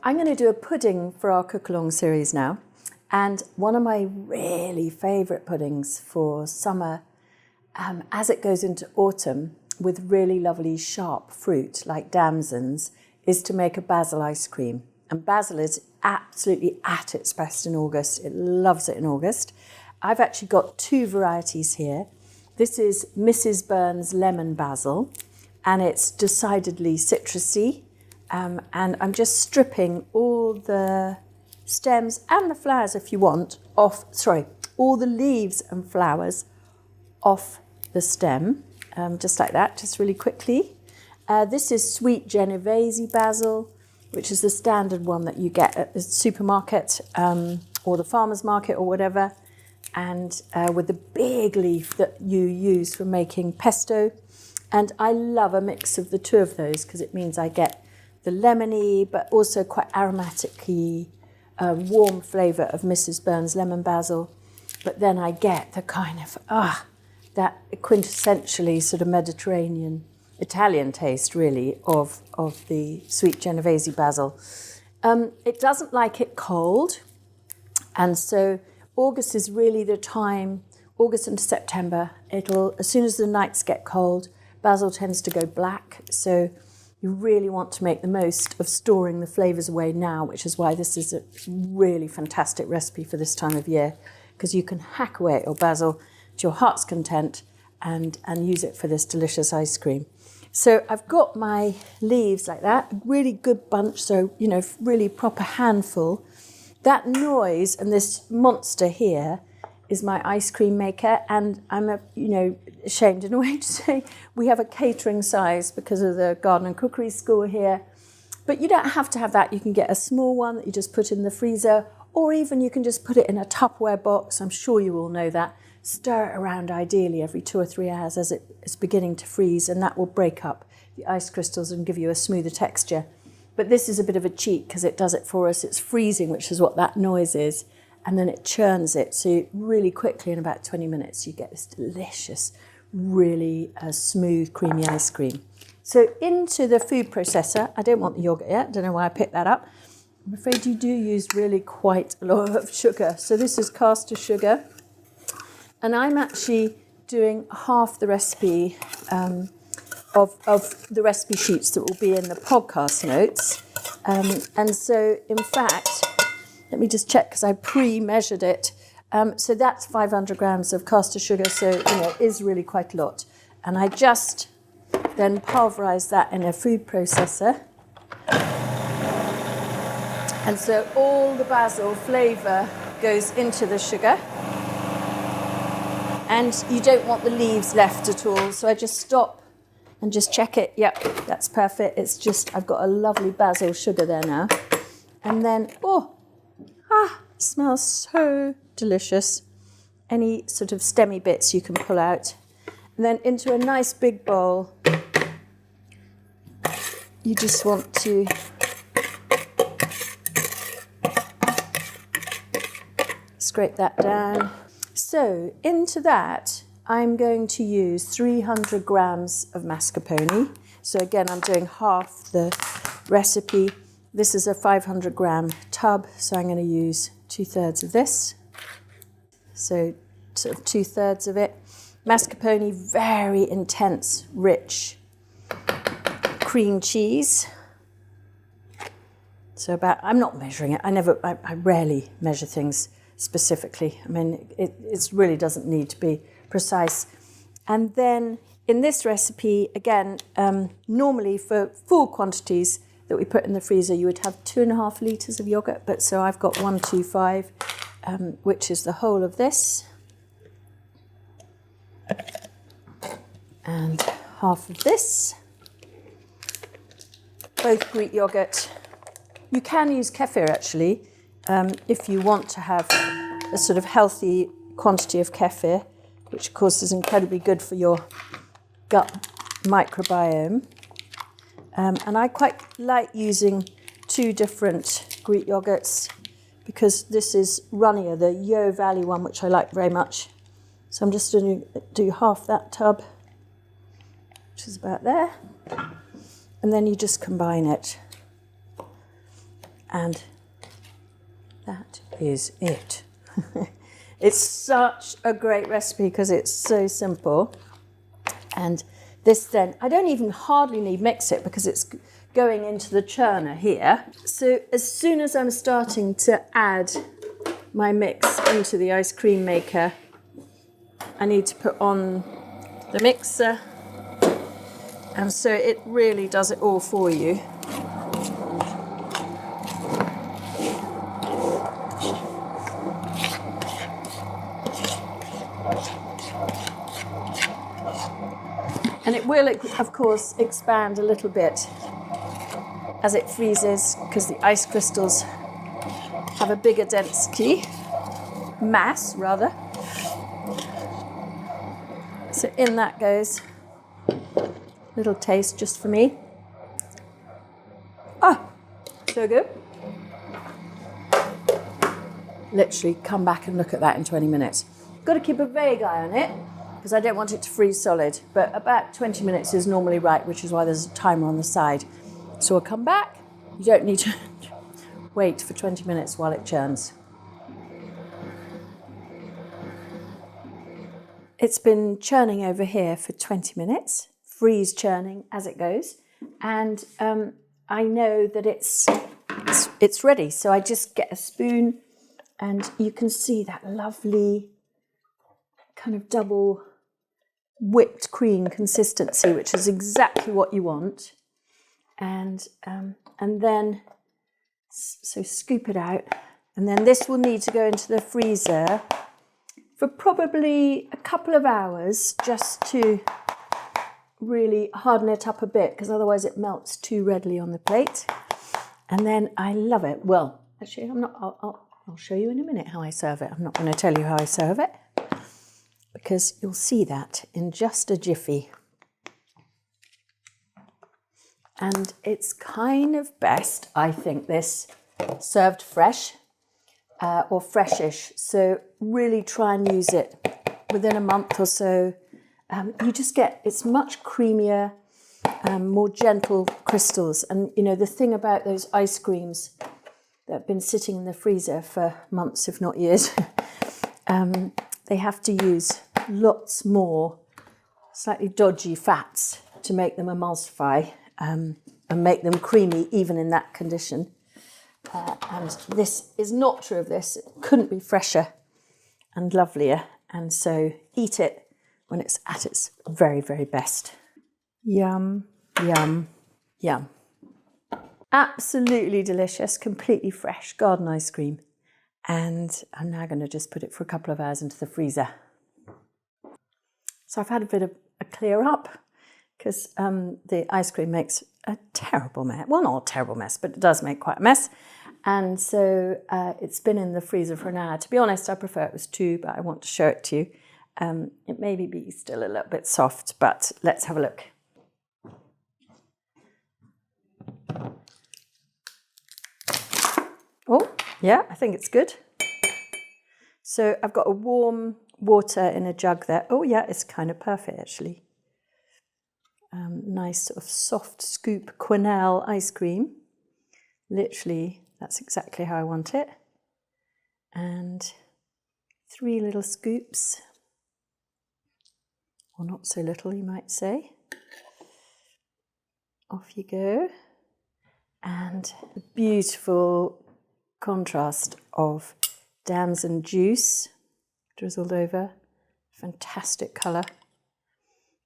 I'm going to do a pudding for our Cookalong series now. And one of my really favourite puddings for summer, as it goes into autumn, with really lovely sharp fruit like damsons, is to make a basil ice cream. And basil is absolutely at its best in August. It loves it in August. I've actually got two varieties here. This is Mrs. Burns lemon basil, and it's decidedly citrusy. And I'm just stripping all the stems and the flowers, if you want, all the leaves and flowers off the stem, just like that, just really quickly. This is Sweet Genovese basil, which is the standard one that you get at the supermarket or the farmer's market or whatever, and with the big leaf that you use for making pesto. And I love a mix of the two of those because it means I get the lemony but also quite aromatic-y, warm flavour of Mrs. Burns lemon basil. But then I get the kind of, that quintessentially sort of Mediterranean, Italian taste really of the Sweet Genovese basil. It doesn't like it cold, and so August is really the time, August into September, as soon as the nights get cold, basil tends to go black, so you really want to make the most of storing the flavours away now, which is why this is a really fantastic recipe for this time of year, because you can hack away at your basil to your heart's content and use it for this delicious ice cream. So I've got my leaves like that, a really good bunch, so, really proper handful. That noise and this monster here is my ice cream maker, and I'm ashamed in a way to say we have a catering size because of the garden and cookery school here. But you don't have to have that. You can get a small one that you just put in the freezer, or even you can just put it in a Tupperware box. I'm sure you all know that. Stir it around ideally every 2 or 3 hours as it's beginning to freeze, and that will break up the ice crystals and give you a smoother texture. But this is a bit of a cheat because it does it for us. It's freezing, which is what that noise is, and then it churns it. So really quickly, in about 20 minutes, you get this delicious, really smooth, creamy ice cream. So into the food processor. I don't want the yogurt yet. I don't know why I picked that up. I'm afraid you do use really quite a lot of sugar. So this is caster sugar. And I'm actually doing half the recipe of the recipe sheets that will be in the podcast notes. And so, in fact, let me just check because I pre-measured it. So that's 500 grams of caster sugar, so it is really quite a lot. And I just then pulverise that in a food processor. And so all the basil flavour goes into the sugar. And you don't want the leaves left at all, so I just stop and just check it. Yep, that's perfect. It's just, I've got a lovely basil sugar there now. And then, it smells so delicious. Any sort of stemmy bits you can pull out. And then into a nice big bowl, you just want to scrape that down. So into that, I'm going to use 300 grams of mascarpone. So again, I'm doing half the recipe. This is a 500 gram tub, so I'm going to use 2/3 of this. So sort of 2/3 of it. Mascarpone, very intense, rich cream cheese. So I'm not measuring it. I rarely measure things specifically. I mean, it really doesn't need to be precise. And then in this recipe, again, normally for full quantities that we put in the freezer, you would have 2.5 litres of yogurt, but so I've got 125, which is the whole of this. And half of this. Both Greek yogurt. You can use kefir actually, if you want to have a sort of healthy quantity of kefir, which of course is incredibly good for your gut microbiome. And I quite like using 2 different Greek yogurts because this is runnier, the Yo Valley one, which I like very much. So I'm just going to do half that tub, which is about there. And then you just combine it. And that is it. It's such a great recipe because it's so simple. And this then, I don't even hardly need mix it because it's going into the churner here. So as soon as I'm starting to add my mix into the ice cream maker, I need to put on the mixer. And so it really does it all for you. And it will, of course, expand a little bit as it freezes because the ice crystals have a bigger density, mass rather. So in that goes a little taste just for me. Oh, so good. Literally come back and look at that in 20 minutes. Got to keep a vague eye on it because I don't want it to freeze solid, but about 20 minutes is normally right, which is why there's a timer on the side. So I'll come back. You don't need to wait for 20 minutes while it churns. It's been churning over here for 20 minutes, freeze churning as it goes, and I know that it's ready. So I just get a spoon, and you can see that lovely kind of double whipped cream consistency, which is exactly what you want. And then, so scoop it out, and then this will need to go into the freezer for probably a couple of hours just to really harden it up a bit, because otherwise it melts too readily on the plate. And then I love it. Well, actually, I'll show you in a minute how I serve it. I'm not going to tell you how I serve it because you'll see that in just a jiffy. And it's kind of best, I think, this served fresh or freshish. So really try and use it within a month or so. You just get, it's much creamier, more gentle crystals. And, you know, the thing about those ice creams that have been sitting in the freezer for months, if not years, they have to use lots more slightly dodgy fats to make them emulsify and make them creamy even in that condition. And this is not true of this. It couldn't be fresher and lovelier. And so eat it when it's at its very, very best. Yum, yum, yum. Absolutely delicious, completely fresh garden ice cream. And I'm now going to just put it for a couple of hours into the freezer. So I've had a bit of a clear up because the ice cream makes a terrible mess. Well, not a terrible mess, but it does make quite a mess. And so it's been in the freezer for an hour. To be honest, I prefer it was 2, but I want to show it to you. It may be still a little bit soft, but let's have a look. Oh, yeah, I think it's good. So I've got a warm water in a jug there. Oh, yeah, it's kind of perfect, actually. Nice sort of soft scoop quenelle ice cream. Literally, that's exactly how I want it. And 3 little scoops. Or not so little, you might say. Off you go. And the beautiful contrast of damson juice drizzled over. Fantastic colour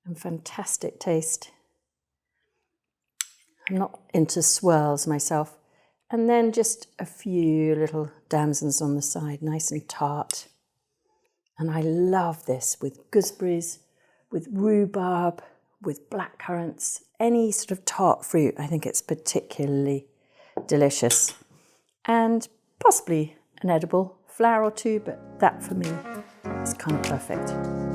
and fantastic taste. I'm not into swirls myself. And then just a few little damsons on the side, nice and tart. And I love this with gooseberries, with rhubarb, with blackcurrants, any sort of tart fruit. I think it's particularly delicious. And possibly an edible flower or 2, but that for me is kind of perfect.